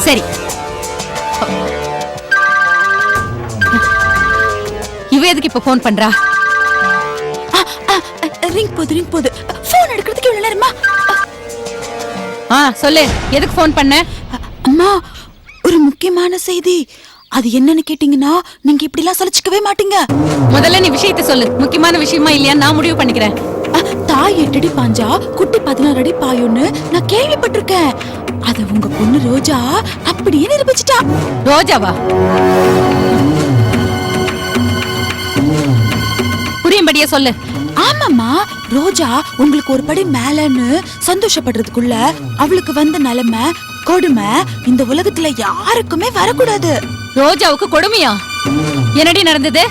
சரி, இவ எதுக்கு இப்ப போன் பண்றா? ரிங் போது போன் எடுக்கிறதுக்கு எவ்வளவு நேரமா? சொல்லு, எதுக்கு போன் பண்ண? அம்மா, ஒரு முக்கியமான செய்தி. அது என்னன்னு கேட்டீங்கன்னா நீங்க இப்படி எல்லாம் சலிச்சுக்கவே மாட்டீங்க. முதல்ல நீ விஷயத்தை சொல்லு. முக்கியமான விஷயமா இல்லையா நான் முடிவு பண்ணிக்கிறேன். தாய் 8 அடி பாஞ்சா குட்டி 16 அடி பாயுன்னு நான் கேள்விப்பட்டிருக்கேன். அத உங்க பொண்ணு ரோஜா அப்படியே நிரூபிச்சிட்டா. ரோஜாவா? புரியும்படியா சொல்லு. ஆமாம்மா, ரோஜா உங்களுக்கு ஒரு படி மேலன்னு சந்தோஷப்படுறதுக்குள்ள அவளுக்கு வந்த நிலைமை கொடுமை இந்த உலகத்துல யாருக்குமே வரக்கூடாது. ரோஜாவுக்கு கொடுமையா? என்னடி நடந்தது?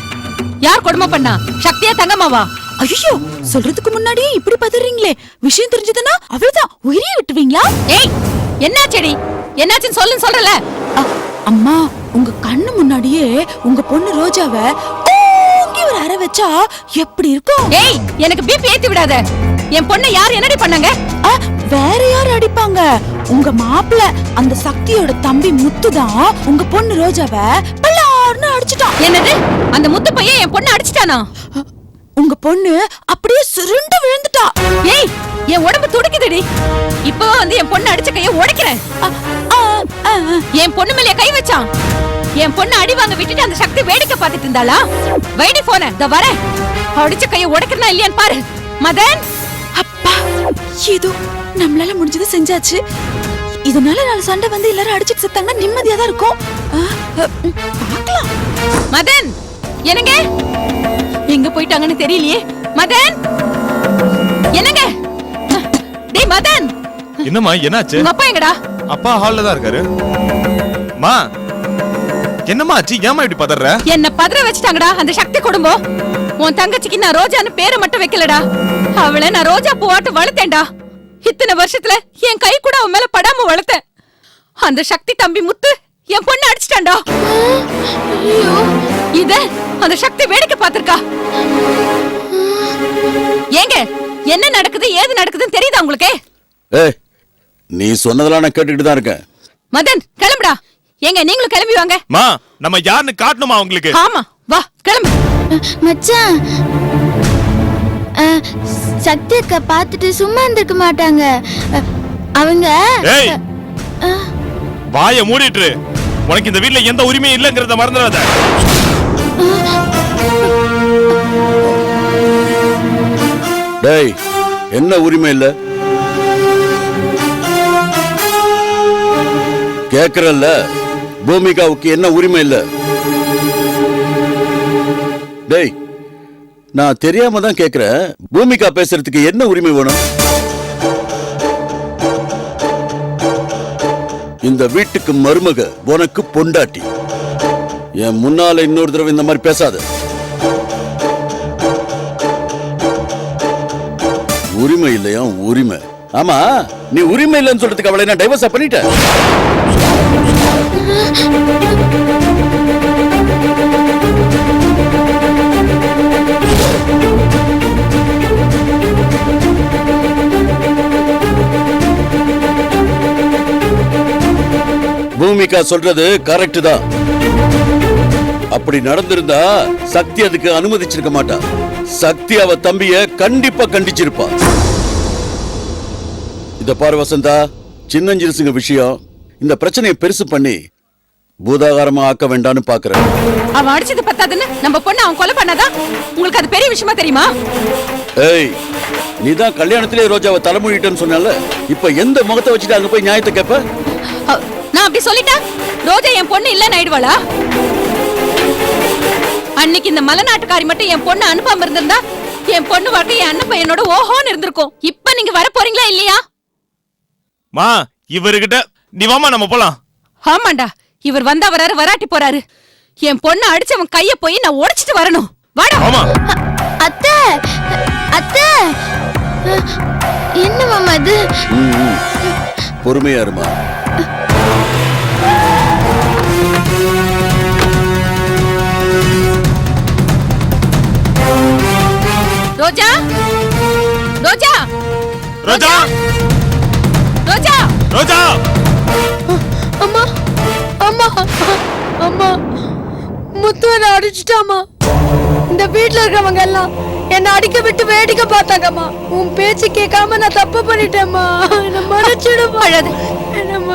யார் கொடுமை பண்ணா? சக்தியா தங்கம்மாவா? ஐயோ, சொல்றதுக்கு முன்னாடியே இப்படி பதறீங்களே. விஷயம் தெரிஞ்சதுன்னா அவ்வளவுதான், உயிரையே விட்டுவீங்களா? ஏய், என்னாச்சடி? என்னாச்சுன்னு சொல்லுன்னு சொல்றல. அம்மா, உங்க கண்ணு முன்னாடியே உங்க பொண்ணு ரோஜாவை ஒரு அறை வச்சா எப்படி இருக்கும்? ஏய், எனக்கு பிபி ஏத்தி விடாத. என் பொண்ணை யார் என்னடி பண்ணாங்க? வேற யார் அடிப்பாங்க? உங்க மாப்பிள்ள அந்த சக்தியோட தம்பி முத்துதான் உங்க பொண்ணு ரோஜாவை பல்லார்னு அடிச்சிட்டான். என்னது? அந்த முத்து பையன் என் பொண்ணை அடிச்சிட்டானா? உங்க பொண்ணு அப்படியே சுருண்டு விழுந்துட்டா. ஏய், என் உடம்பு துடிக்குதுடி. இப்போ வந்து என் பொண்ணு அடிச்ச கையை உடைக்கிறேன். என் பொண்ணு மேல கை வச்சான். என் பொண்ணு அடி வாங்க விட்டுட்டு அந்த சக்தி வேடிக்கை பார்த்துட்டு இருந்தாளா? வைடி போன, இதோ வரேன். அடிச்ச கையை உடைக்கிறனா இல்லையான்னு பாரு. மதன், அப்பா, ஏதோ நம்மளால முடிஞ்சது செஞ்சாச்சு. இதனால 4 சண்டை வந்து எல்லாரும் அடிச்சுட்டு செத்தாங்கன்னா நிம்மதியா தான் இருக்கும். பார்க்கலாம். மதன், என்னங்க? எங்க போயிட்டாங்கன்னு தெரியலையே. மதன், என்னங்க? டேய் மதன். என்னம்மா, என்னாச்சு? உங்க அப்பா எங்கடா? அப்பா ஹால்ல தான் இருக்காரு. மா, என்னம்மா ஆச்சு? ஏமா இப்படி பதற? என்ன பதற வச்சிட்டாங்கடா அந்த சக்தி குடும்பம். உன் தங்கச்சிக்கு நான் ரோஜான்னு பேரை மட்டும் வைக்கலடா. அவளை நான் ரோஜா பூவாட்டு வளர்த்தேன்டா. இத்தனை வருஷத்துல என் கை கூட அவன் மேல படாம வளர்த்தேன். அந்த சக்தி தம்பி முத்து என் பொண்ணு அடிச்சிட்டான்டா. இத அந்த சக்தி வேடிக்கை பார்த்திருக்கா. ஏங்க, என்ன நடக்குது ஏது நடக்குதுன்னு தெரியுதா உங்களுக்கு? ஏய், நீ சொன்னதெல்லாம் நான் கேட்டுக்கிட்டு தான் இருக்கேன். மதன், கிளம்புடா. ஏங்க, நீங்களும் கிளம்பி வாங்க. மா, நம்ம யாருன்னு காட்டணுமா உங்களுக்கு? ஆமா, வா கிளம்பு. மச்சான், சக்தி அக்கா பார்த்துட்டு சும்மா இருந்திருக்க மாட்டாங்க. அவங்க ஏய், வாயை மூடிட்டு. உனக்கு இந்த வீட்ல எந்த உரிமையும் இல்லங்கறத மறந்துடாத. டேய், என்ன உரிமை இல்ல? கேக்குறல்ல, பூமிகாவுக்கு என்ன உரிமை இல்ல? டேய், நான் தெரியாம தான் கேக்குறேன். பூமிகா பேசுறதுக்கு என்ன உரிமை வேணும்? இந்த வீட்டுக்கு மருமக, உனக்கு பொண்டாட்டி. என் முன்னால இன்னொரு தடவை இந்த மாதிரி பேசாத. உரிமை இல்லையா? உரிமை. ஆமா, நீ உரிமை இல்லைன்னு சொல்றதுக்கு அவளை நான் டைவர்ஸா பண்ணிட்டேன். பூமிகா சொல்றது கரெக்ட் தான். அப்படி நடந்திருந்தா சக்தி அதுக்கு அனுமதிச்சிருக்க மாட்டா. சக்தி அவ தம்பிய கண்டிப்பா கண்டிச்சிருப்பா. இத பாரு வசந்தா, சின்னஞ்சிறுசுங்க விஷயம். இந்த பிரச்சனையை பெருசு பண்ணி பூதாகாரமா ஆக்க வேண்டாம்னு பாக்குறேன். அவன் அடிச்சது பத்தாதுன்னு நம்ம பொண்ணு அவன் கொலை பண்ணாதான் உங்களுக்கு அது பெரிய விஷயமா தெரியுமா? ஏய், நீதான் கல்யாணத்திலே ரோஜாவை தலைமொழிட்டேன்னு சொன்னால, இப்ப எந்த முகத்தை வச்சுட்டு அங்க போய் நியாயத்தை கேப்ப? நான் அப்படி சொல்லிட்டா ரோஜா என் பொண்ணு இல்லன்னு ஆயிடுவாளா? அன்னைக்கு இந்த மலைநாட்டுக்காரி மட்டும் என் பொண்ணு அனுப்பாம இருந்திருந்தா என் பொண்ணு வாழ்க்கை என் அண்ணன் பையனோட ஓஹோன்னு இருந்திருக்கும். இப்ப நீங்க வர போறீங்களா இல்லையா? மா, இவர்கிட்ட நீ வாமா, நம்ம போலாம். ஆமாண்டா, இவர் வந்தா வராரு, வராட்டி போறாரு. என் பொண்ணு அடிச்சவன் கைய போய் நான் உடைச்சிட்டு வரணும். வாடா. ஆமா. அத்தை, அத்தை, என்ன மாமா இது? பொறுமையா இருமா. ரோஜா, ரோஜா, ரோஜா, ரோஜா, ரோஜா. அம்மா அம்மா அம்மா முத்துவனை அடிச்சிட்டாமா. இந்த வீட்ல இருக்கிறவங்க எல்லாம் என்ன அடிக்க விட்டு வேடிக்கை பார்த்தாங்கம்மா. உன் பேச்சு கேட்காம நான் தப்பு பண்ணிட்டேம்மா. என்ன மன்னிச்சிடுமா. அழாது,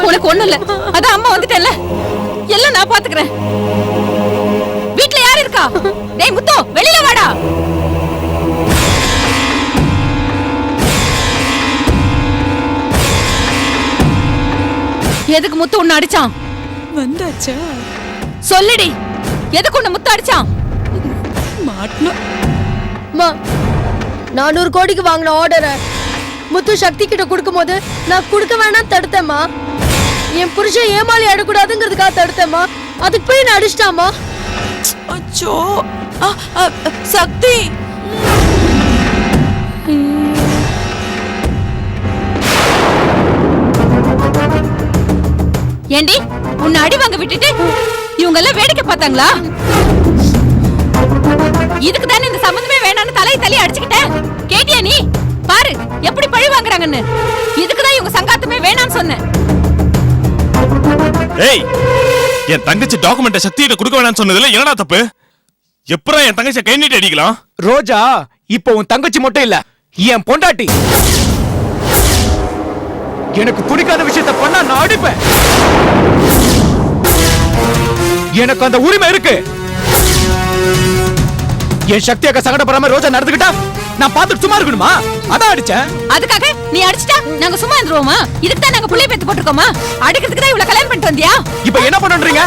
உனக்கு ஒண்ணு இல்ல. அதான் அம்மா வந்துட்டேன்ல, எல்லாம் நான் பாத்துக்கிறேன். வீட்ல யார் இருக்கா? டேய் முத்து, வெளியில வாடா. எதுக்கு முத்து உன்னை அடிச்சான்? வந்தாச்சா? சொல்லுடி, எதுக்கு உன்னை முத்து அடிச்சான்? மாட்டணும். அம்மா 400 கோடிக்கு வாங்கின ஆர்டரை முத்து சக்தி கிட்ட கொடுக்கும் போது நான் கொடுக்க வேணாம் தடுத்தேம்மா. என் புருஷன் ஏமாளி ஆடக்கூடாதுங்கிறதுக்காக தடுத்தேம்மா. அதுக்கு போய் நான் அடிச்சிட்டாமா. அச்சோ, சக்தி. ஏண்டி உன்னை அடி வாங்க விட்டுட்டு இவங்க எல்லாம் வேடிக்கை பார்த்தாங்களா? இதுக்கு தானே இந்த சம்பந்தமே வேணான்னு தலையை அடிச்சுக்கிட்டேன். கேட்டியா நீ? பாரு எப்படி பழி வாங்குறாங்கன்னு. இதுக்குதான் இவங்க சங்காத்தமே வேணான்னு சொன்னேன். ஏய், என் தங்கச்சி டாக்குமெண்ட்டை சக்தியிட்ட கொடுக்க வேணாம்னு சொன்னதுல என்னடா தப்பு? எப்பறம் என் தங்கச்சியை கை நீட்டி அடிக்கலாம்? ரோஜா இப்போ உன் தங்கச்சி மட்டும் இல்ல, என் பொண்டாட்டி. எனக்கு பிடிக்காத விஷயத்த பண்ணா நான் அடிப்பேன். எனக்கு அந்த உரிமை இருக்கு. என் சக்தியாக சங்கடப்படாம ரோஜா நடந்துக்கிட்டா நான் பார்த்துட்டு சும்மா இருக்கணுமா? அதான் அடிச்சேன். அதுக்காக நீ அடிச்சிட்டா நாங்க சும்மா இருந்துருவோமா? இதுக்கு தான் நாங்க புள்ளைய பெத்து போட்டுருக்கோமா? அடிக்கிறதுக்கு தான் இவ்வளவு கல்யாணம் பண்ணிட்டு வந்தியா? இப்போ என்ன பண்றீங்க?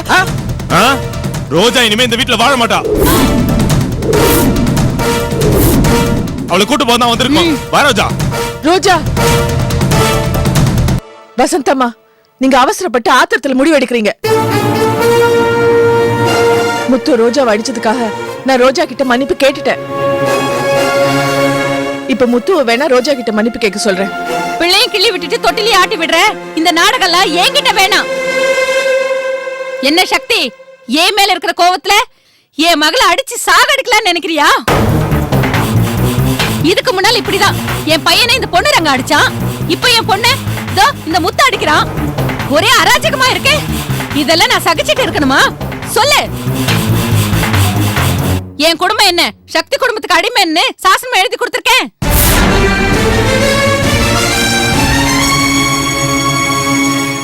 ரோஜா இனிமே இந்த வீட்ல வாழ மாட்டா. அவளை கூட்டு போதான் வந்திருக்கோம். வா ரோஜா. ரோஜா, வசந்தம்மா, நீங்க அவசரப்பட்டு ஆத்திரத்துல முடிவு எடுக்கிறீங்க. முத்து ரோஜாவை அடிச்சதுக்காக நான் ரோஜா கிட்ட மன்னிப்பு கேட்டுட்டேன். இப்ப முத்துவை வேணா ரோஜா கிட்ட மன்னிப்பு கேட்க சொல்றேன். பிள்ளையும் கிள்ளி விட்டுட்டு தொட்டிலே ஆட்டி விடுற இந்த நாடகம்லாம் என்கிட்ட வேணாம். என்ன சக்தி, என் மேல இருக்கிற கோவத்துல என் மகளை அடிச்சு சாகடிக்கலாம்னு நினைக்கிறியா? இதுக்கு முன்னால இப்படிதான் என் பையனை இந்த பொண்ணு ரங்க அடிச்சான். இப்ப என் பொண்ணு இந்த முத்த அடிக்கிறான். ஒரே அராஜகமா இருக்கு. இதெல்லாம் நான் சகிச்சிட்டு இருக்கணுமா? சொல்லு. என் குடும்பம் என்ன சக்தி குடும்பத்துக்கு அடிமைன்னு சாசனம் எழுதி கொடுத்திருக்கேன்.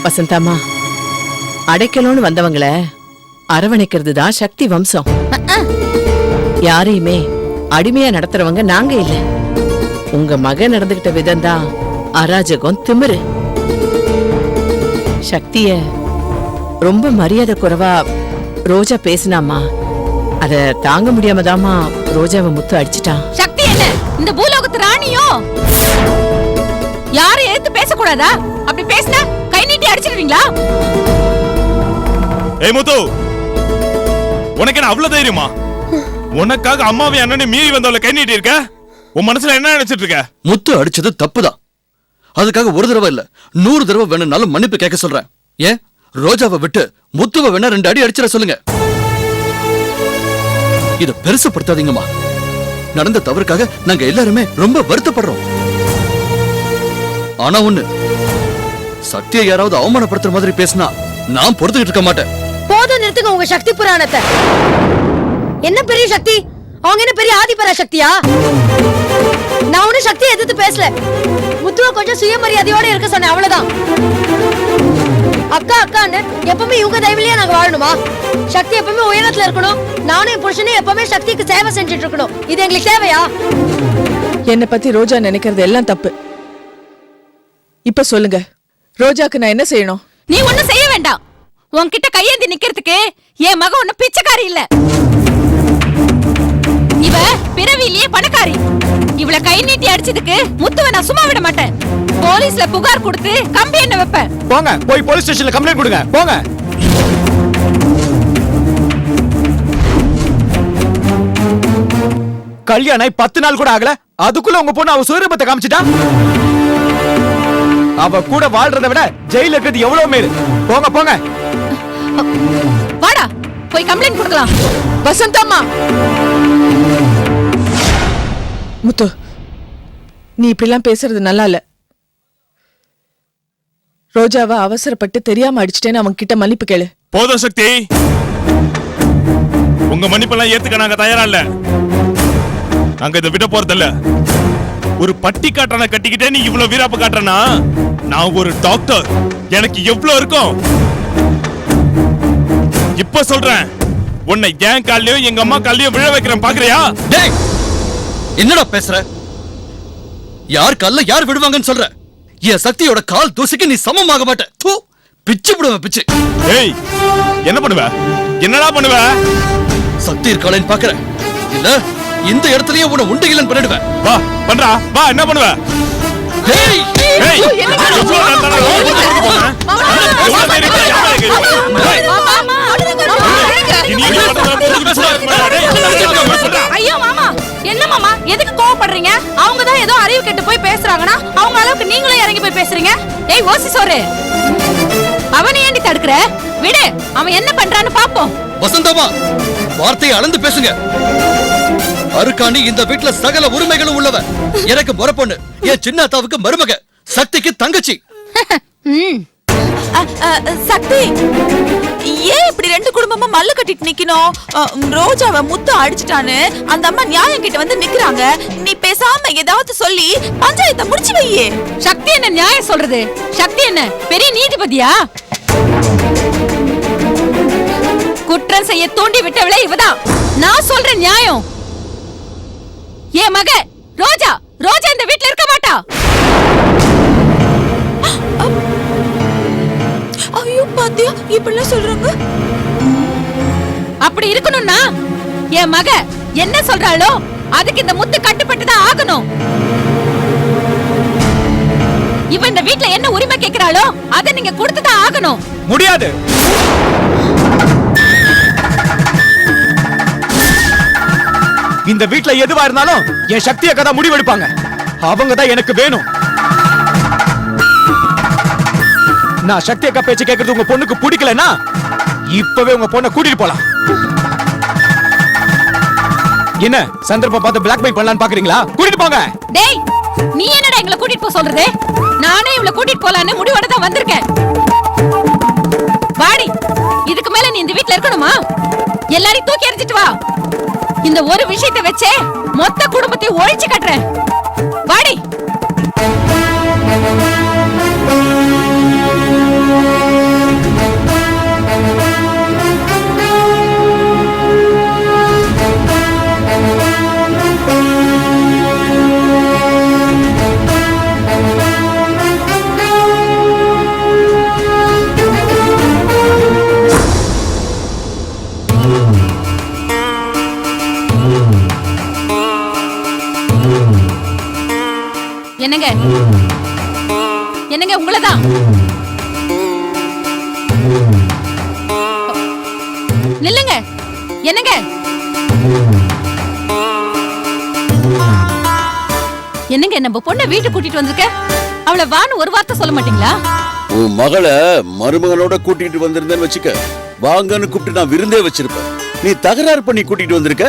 வசந்தாமா, அடைக்கலோன்னு வந்தவங்கள அரவணைக்கிறது தான் சக்தி வம்சம். யாரையுமே அடிமையா நடத்துறவங்க நாங்க இல்ல. உங்க மகன் நடந்துகிட்ட விதம் தான் அராஜகம், திமிரு. சக்திய ரொம்ப மரியாதை குறைவா ரோஜா பேசினாமா, அத தாங்க முடியாம தாமா ரோஜாவை முத்து அடிச்சிட்டான். சக்தி என்ன இந்த பூலோகத்து ராணியோ? யாரை எடுத்து பேசக்கூடாதா? அப்படி பேசினா கை நீட்டி அடிச்சிடுவீங்களா? ஏய் முத்து, உனக்கு என்ன அவ்வளவு தைரியமா? உனக்காக அம்மாவை அண்ணனை மீறி வந்தவளை கை நீட்டி இருக்க? உன் மனசுல என்ன நினைச்சிட்டு இருக்க? முத்து அடிச்சது தப்புதான். அதுக்காக ஒரு தடவை இல்ல 100 தடவை வேணும்னாலும் மன்னிப்பு கேட்க சொல்றேன். ஏன் ரோஜாவை விட்டு முத்துவை வேணா 2 அடி அடிச்சிட சொல்லுங்க. இத பெருசுப்படுத்தாதீங்கம்மா. நடந்த தவறுக்காக நாங்க எல்லாருமே ரொம்ப வருத்தப்படுறோம். ஆனா ஒண்ணு, சக்தியை யாராவது அவமானப்படுத்துற மாதிரி பேசினா நான் பொறுத்துக்கிட்டு இருக்க மாட்டேன். போதும், நிறுத்துங்க உங்க சக்தி புராணத்தை. என்ன பெரிய சக்தி? அவங்க என்ன பெரிய ஆதிபரா சக்தியா? நான் ஒன்னும் சக்தியை எதிர்த்து பேசல. முத்துவ கொஞ்சம் சுயமரியாதையோட இருக்க சொன்னேன், அவ்வளவுதான். அக்கா அக்கான்னு எப்பவுமே இவங்க தயவுலயே நாங்க வாழணுமா? சக்தி எப்பவுமே உயரத்துல இருக்கணும். நானும் என் புருஷனே எப்பவுமே சக்திக்கு சேவை செஞ்சுட்டு இருக்கணும். இது எங்களுக்கு தேவையா? என்னை பத்தி ரோஜா நினைக்கிறது எல்லாம் தப்பு. இப்ப சொல்லுங்க, ரோஜாக்கு நான் என்ன செய்யணும்? நீ ஒண்ணும் செய்ய வேண்டாம். உன்கிட்ட கையேந்தி நிக்கிறதுக்கு என் மக ஒண்ணு பிச்சைக்காரி இல்ல. இவ பிறவிலேயே பணக்காரி. இவளை கை நீட்டி அடிச்சதுக்கு முத்துவை நான் சும்மா விட மாட்டேன். போலீஸ்ல புகார் கொடுத்து கம்பி என்ன வைப்பேன். போங்க, போய் போலீஸ் ஸ்டேஷன்ல கம்ப்ளைண்ட் கொடுங்க. போங்க. கல்யாணம் 10 நாள் கூட ஆகல, அதுக்குள்ள உங்க பொண்ணு அவ சுயரூபத்தை காமிச்சிட்டா. அவ கூட வாழ்றதை விட ஜெயில இருக்கிறது எவ்வளவு மேல். போங்க போங்க. வாடா, போய் கம்ப்ளைண்ட் கொடுக்கலாம். வசந்தம்மா, முத்து, நீ இப்படிலாம் பேசுறது நல்லா இல்ல. ரோஜாவை அவசரப்பட்டு தெரியாம அடிச்சிட்டேன்னு அவங்க கிட்ட மன்னிப்பு கேளு. போதும் சக்தி, உங்க மன்னிப்பெல்லாம் ஏத்துக்க நாங்க தயாரா இல்ல. நாங்க இதை விட போறதில்ல. ஒரு பட்டி காட்டனை கட்டிக்கிட்டே நீ இவ்வளவு வீராப்பு காட்டுறனா, நான் ஒரு டாக்டர், எனக்கு எவ்வளவு இருக்கும். இப்ப சொல்றேன், உன்னை என் கால்லயும் எங்க அம்மா கால்லயும் விழ வைக்கிறேன், பாக்குறியா? டேய், என்னடா பேசுற? யார் கல்ல யார் விடுவாங்கன்னு சொல்ற? என் சக்தியோட கால் தூசிக்கு நீ சமமாக மாட்ட. தூ, பிச்சு விடுவ பிச்சு. ஏய், என்ன பண்ணுவ? என்னடா பண்ணுவ? சக்தி இருக்காளேன்னு பாக்குற இல்ல? இந்த இடத்துலயே உன்னை உண்டு இல்லைன்னு பண்ணிடுவேன். வா பண்றா, வா, என்ன பண்ணுவ? டேய், ஏய், எவ்வளவு நேரம் தானே ஓடிட்டு போறேன்? எவ்வளவு நேரம் இருக்கு? யாரா இருக்கு? ஏய், இனி நீ பண்றதெல்லாம் போட்டுக்கிட்டு சும்மா இருக்க மாட்டே. ஐயோ மாமா, என்ன மாமா எதுக்கு கோவப்படுறீங்க? அவங்க தான் ஏதோ அறிவு கெட்டு போய் பேசுறாங்கன்னா அவங்க அளவுக்கு நீங்களும் இறங்கி போய் பேசுறீங்க. ஏய் ஓசி சோறு, அவனை ஏண்டி தடுக்கிற? விடு, அவன் என்ன பண்றான்னு பாப்போம். வசந்தம்மா, வார்த்தையை அளந்து பேசுங்க. அருக்காணி இந்த வீட்டுல சகல உரிமைகளும் உள்ளவ. எனக்கு பொறப்பொண்ணு, என் சின்னத்தாவுக்கு மருமக, சக்திக்கு தங்கச்சி. சக்தி, ஏன் இப்படி ரெண்டு குடும்பமும் மல்ல கட்டிட்டு நிக்கணும்? ரோஜாவை முத்து அடிச்சிட்டான்னு அந்த அம்மா நியாயம் கிட்ட வந்து நிக்கிறாங்க. நீ பேசாம ஏதாவது சொல்லி பஞ்சாயத்தை முடிச்சு வையே. சக்தி என்ன நியாயம் சொல்றது? சக்தி என்ன பெரிய நீதிபதியா? குற்றம் செய்ய தூண்டி விட்டவளே இவதான். நான் சொல்ற நியாயம். என் மக ரோஜா, ரோஜா இந்த வீட்ல இருக்க மாட்டா. ஐயோ பாத்தியா, இப்படிலாம் சொல்றாங்க. அப்படி இருக்கணும்னா என் மக என்ன சொல்றாளோ அதுக்கு இந்த முத்து கட்டுப்பட்டுதான் ஆகணும். இவ இந்த வீட்ல என்ன உரிமை கேக்குறாளோ அதை நீங்க கொடுத்துதான் ஆகணும். முடியாது. இந்த வீட்ல எதுவா இருந்தாலும் என் சக்தியை கதை முடிவெடுப்பாங்க. அவங்க தான் எனக்கு வேணும். நான் சக்தி அக்கா பேச்சு கேட்கறது உங்க பொண்ணுக்கு பிடிக்கலன்னா இப்பவே உங்க பொண்ணை கூட்டிட்டு போலாம். என்ன சந்தர்ப்பம் பார்த்து பிளாக்மெயில் பண்ணலாம்னு பாக்குறீங்களா? கூட்டிட்டு போங்க. டேய், நீ என்னடா எங்களை கூட்டிட்டு போக சொல்றது? நானே இவளை கூட்டிட்டு போலான்னு முடிவோட தான் வந்திருக்கேன். வாடி, இதுக்கு மேல நீ இந்த வீட்ல இருக்கணுமா? எல்லாரையும் தூக்கி எறிஞ்சிட்டு வா. இந்த ஒரு விஷயத்தை வச்சே மொத்த குடும்பத்தையும் ஒழிச்சு கட்டுறேன். வாடி. என்னங்க என்னங்க உங்களதான். நில்லுங்க. என்னங்க என்னங்க நம்ம பொண்ணை வீட்டுக்கு கூட்டிட்டு வந்திருக்க, அவளை வான்னு ஒரு வார்த்தை சொல்ல மாட்டீங்களா? உன் மகளை மருமகனோட கூட்டிட்டு வந்திருந்தேன்னு வச்சுக்க, வாங்கன்னு கூப்பிட்டு நான் விருந்தே வச்சிருப்பேன். நீ தகராறு பண்ணி கூட்டிட்டு வந்திருக்க.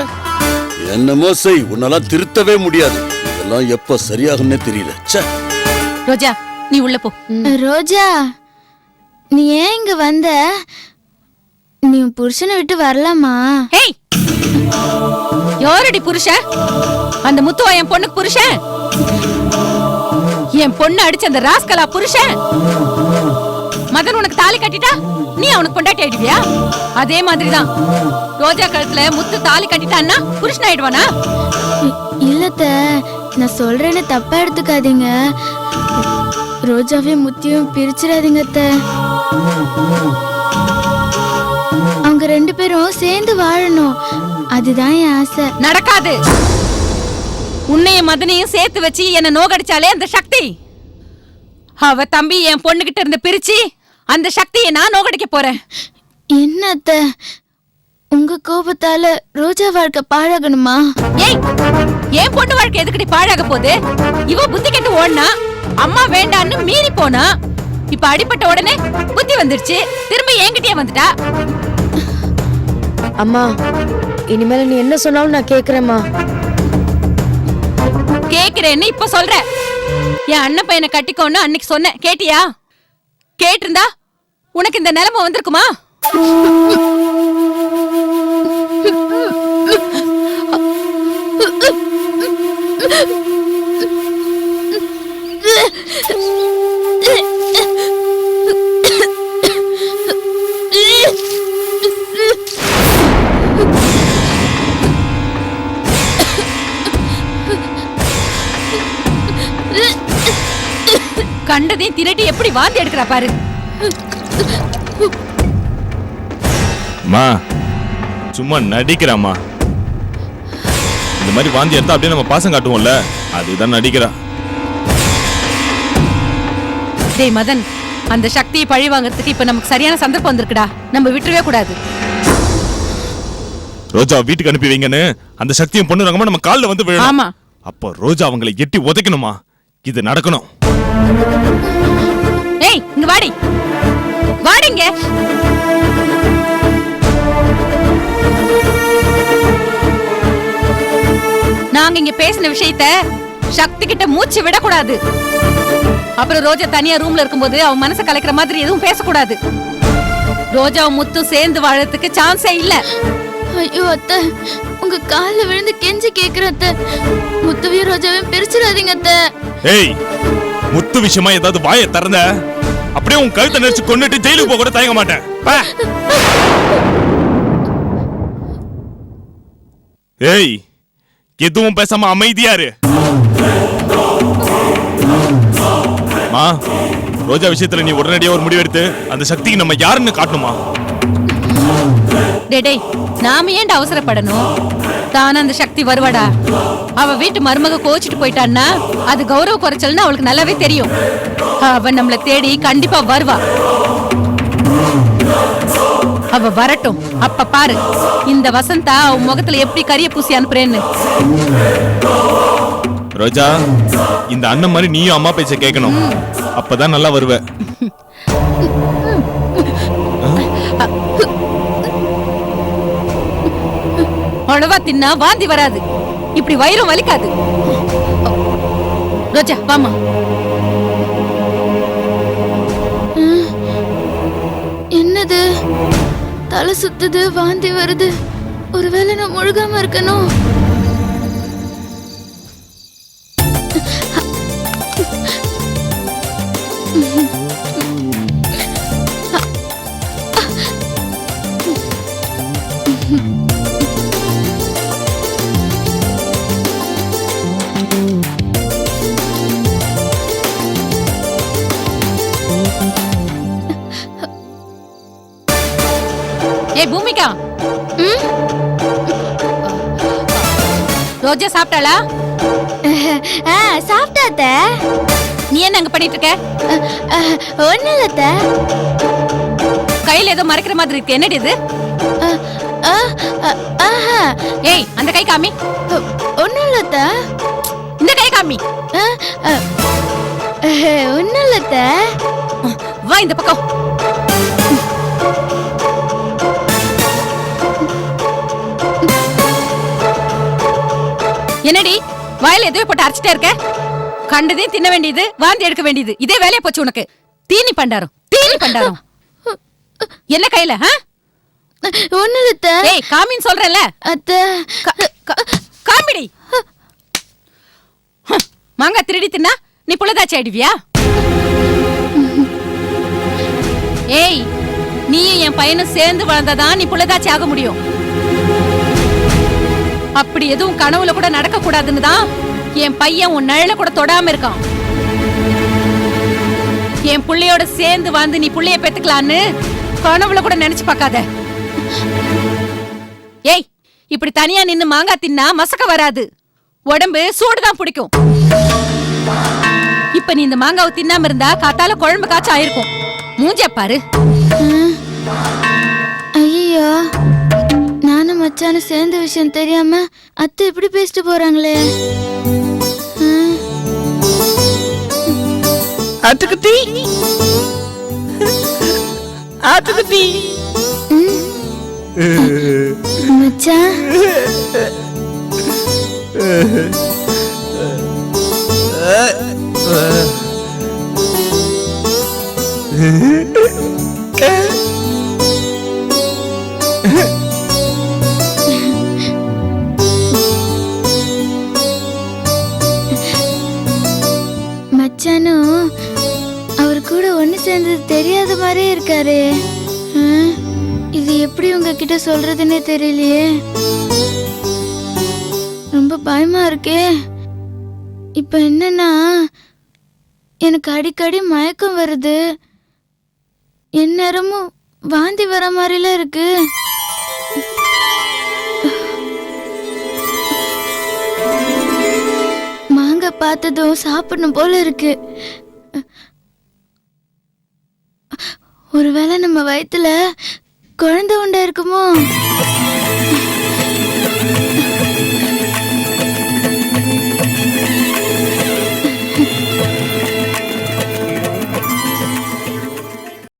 என்னமோ செய், உன்னெல்லாம் திருத்தவே முடியாது. இதெல்லாம் எப்ப சரியாகும்னே தெரியல. ச்சே. ரோஜா, நீ உள்ள போ. ரோஜா, நீ ஏன் இங்க வந்த? நீ உன் புருஷனை விட்டு வரலாமா? ஹேய், யாரடி புருஷன்? அந்த முத்துவா என் பொண்ணுக்கு புருஷன்? என் பொண்ணு அடிச்ச அந்த ராஸ்கலா புருஷன்? மதன் உனக்கு தாலி கட்டிட்டா நீ அவனுக்கு பொண்டாட்டி ஆயிடுவியா? அதே மாதிரிதான் ரோஜா கழுத்துல முத்து தாலி கட்டிட்டான்னா புருஷன் ஆயிடுவானா? இல்லத்த, நான் சொல்றேன்னு தப்பா எடுத்துக்காதீங்க. ரோஜாவையும் முத்தியும் பிரிச்சிடாதீங்க அத்த. அவங்க ரெண்டு பேரும் சேர்ந்து வாழணும், அதுதான் என் ஆசை. நடக்காது. உன்னையும் மதனையும் சேர்த்து வச்சு என்ன நோகடிச்சாலே அந்த சக்தி. அவ தம்பி என் பொண்ணுகிட்ட இருந்து பிரிச்சு அந்த சக்தியை நான் நோகடிக்க போறேன். என்ன அத்த, உங்க கோபத்தால ரோஜா வாழ்க்கை பாழாகணுமா? ஏய், என் பொண்ணு வாழ்க்கை எதுக்கடி பாழாக போகுது? இவ புத்தி கெட்டு ஓடுனா, அம்மா வேண்டான்னு மீறி போனா, இப்ப அடிபட்ட உடனே புத்தி வந்துருச்சு, திரும்ப என்கிட்டயே வந்துட்டா. அம்மா, இனிமேல நீ என்ன சொன்னாலும் நான் கேக்குறேம்மா. கேக்குறேன்னு இப்ப சொல்ற. என் அண்ணன் பையனை கட்டிக்கோன்னு அன்னைக்கு சொன்னேன், கேட்டியா? கேட்டிருந்தா உனக்கு இந்த நிலைமை வந்திருக்குமா? கண்டதையும் திரட்டி எப்படி வாந்தி எடுக்கிறா பாரு. மா சும்மா நடிக்கிறாமா. இந்த மாதிரி வாந்தி எடுத்தா அப்படியே நம்ம பாசம் காட்டுவோம்ல, அதுதான் நடிக்கிறா. டேய் மதன், அந்த சக்தியை பழி வாங்குறதுக்கு இப்ப நமக்கு சரியான சந்தர்ப்பம் வந்திருக்குடா. நம்ம விட்டுறவே கூடாது. ரோஜா வீட்டுக்கு அனுப்பி வைங்கன்னு அந்த சக்தியும் பொண்ணு ரங்கமா நம்ம கால்ல வந்து விழணும். ஆமா. அப்போ ரோஜா அவங்களை எட்டி உதைக்கணுமா? இது நடக்கணும். ஏய் இங்க வாடி, வாடிங்க. நாங்க இங்க பேசின விஷயத்த சக்தி கிட்ட மூச்சு விடக்கூடாது. அப்புறம் ரோஜா தனியா ரூம்ல இருக்கும்போது அவன் மனசை கலைக்கிற மாதிரி எதுவும் பேசக்கூடாது. ரோஜாவும் முத்தும் சேர்ந்து வாழறதுக்கு சான்ஸே இல்ல. ஐயோ அத்தை, உங்க கால்ல விழுந்து கெஞ்சி கேக்குறேன் அத்தை. முத்துவையும் ரோஜாவையும் பிரிச்சிடாதீங்க அத்தை. ஏய், முத்து விஷயமா ஏதாவது வாயை திறந்த அப்படியே உன் கழுத்தை நெரிச்சு கொன்னுட்டு ஜெயிலுக்கு போக கூட தயங்க மாட்டேன். ஏய், எதுவும் பேசாம அமைதியா இரு. மா, ரோஜா விஷயத்துல நீ உடனடியா ஒரு முடிவெடுத்து அந்த சக்திக்கு நம்ம யாருன்னு காட்டணுமா? டேய், நாம ஏன்டா அவசரப்படணும்? தான அந்த சக்தி வருவாடா. அவ வீட்டு மருமக கோச்சிட்டு போயிட்டான்னா அது கௌரவ குறைச்சல்னு அவளுக்கு நல்லாவே தெரியும். அவன் நம்மள தேடி கண்டிப்பா வருவா. அவ வரட்டும், அப்ப பாரு இந்த வசந்தா அவன் முகத்துல எப்படி கரிய பூசி அனுப்புறேன்னு. ரோஜா, இந்த அண்ணன் மாதிரி நீயும் அம்மா பேச்ச கேட்கணும். அப்பதான் நல்லா வருவ. அழவா தின்னா வாந்தி வராது, இப்படி வயிறும் வலிக்காது. ரோஜா வாமா. என்னது, தலை சுத்துது, வாந்தி வருது. ஒருவேளை நான் முழுகாம இருக்கணும். ஏய் பூமிகா, ரோஜா சாப்பிட்டாளா? சாப்பிட்டாத்த. நீ என்ன அங்க பண்ணிட்டு இருக்க? ஒண்ணு இல்லத்த. கையில ஏதோ மறைக்கிற மாதிரி இருக்கு, என்னடி இது? ஏய் அந்த கை காமி. ஒண்ணு இல்லத்த. இந்த கை காமி. ஒண்ணு இல்லத்த. வா இந்த பக்கம். என்னடி வாயில எதுவே போட்டு அரைச்சிட்டே இருக்க? கண்டதையும் தின்ன வேண்டியது, வாந்தி எடுக்க வேண்டியது, இதே வேலையா போச்சு உனக்கு. தீனி பண்டாரம், தீனி பண்டாரம். என்ன கையில? ஒண்ணு இல்லத்த. ஏய் காமின்னு சொல்றேன்ல. அத்த காமிடி. மாங்காய் திருடி தின்னா நீ புள்ளதாச்சி ஆயிடுவியா? ஏய், நீயும் என் பையனும் சேர்ந்து வளர்ந்தாதான் நீ புள்ளதாச்சி ஆக முடியும். அப்படி எதுவும் கனவுல கூட நடக்க கூடாதுன்னு தான் என் பையன் உன் நிழல கூட தொடாம இருக்கான். என் புள்ளையோட சேர்ந்து வந்து நீ புள்ளைய பெத்துக்கலான்னு கனவுல கூட நினைச்சு பார்க்காத. ஏய், இப்படி தனியா நின்னு மாங்காய் தின்னா மசக்க வராது, உடம்பு சூடுதான் பிடிக்கும். இப்ப நீ இந்த மாங்காவை தின்னாம இருந்தா காத்தால குழம்பு காய்ச்ச ஆயிருக்கும். மூஞ்ச பாரு. ஐயோ, நானும் மச்சானும் சேர்ந்த விஷயம் தெரியாம அத்தை எப்படி பேசிட்டு போறாங்களே. ஆத்துக்குட்டி, ஆத்துக்குட்டி. மச்சான், மச்சானும் அவர் கூட ஒண்ணு சேர்ந்தது தெரியாத மாதிரியே இருக்காரு. இது எப்படி உங்ககிட்ட சொல்றதுன்னே தெரியலையே. ரொம்ப பயமா இருக்கே. இப்ப என்னன்னா எனக்கு அடிக்கடி மயக்கம் வருது. எந்நேரமும் வாந்தி வர மாதிரிலாம் இருக்கு. மாங்காய் பார்த்ததும் சாப்பிடணும் போல இருக்கு. ஒருவேளை நம்ம வயித்துல குழந்தை உண்டா இருக்குமோ?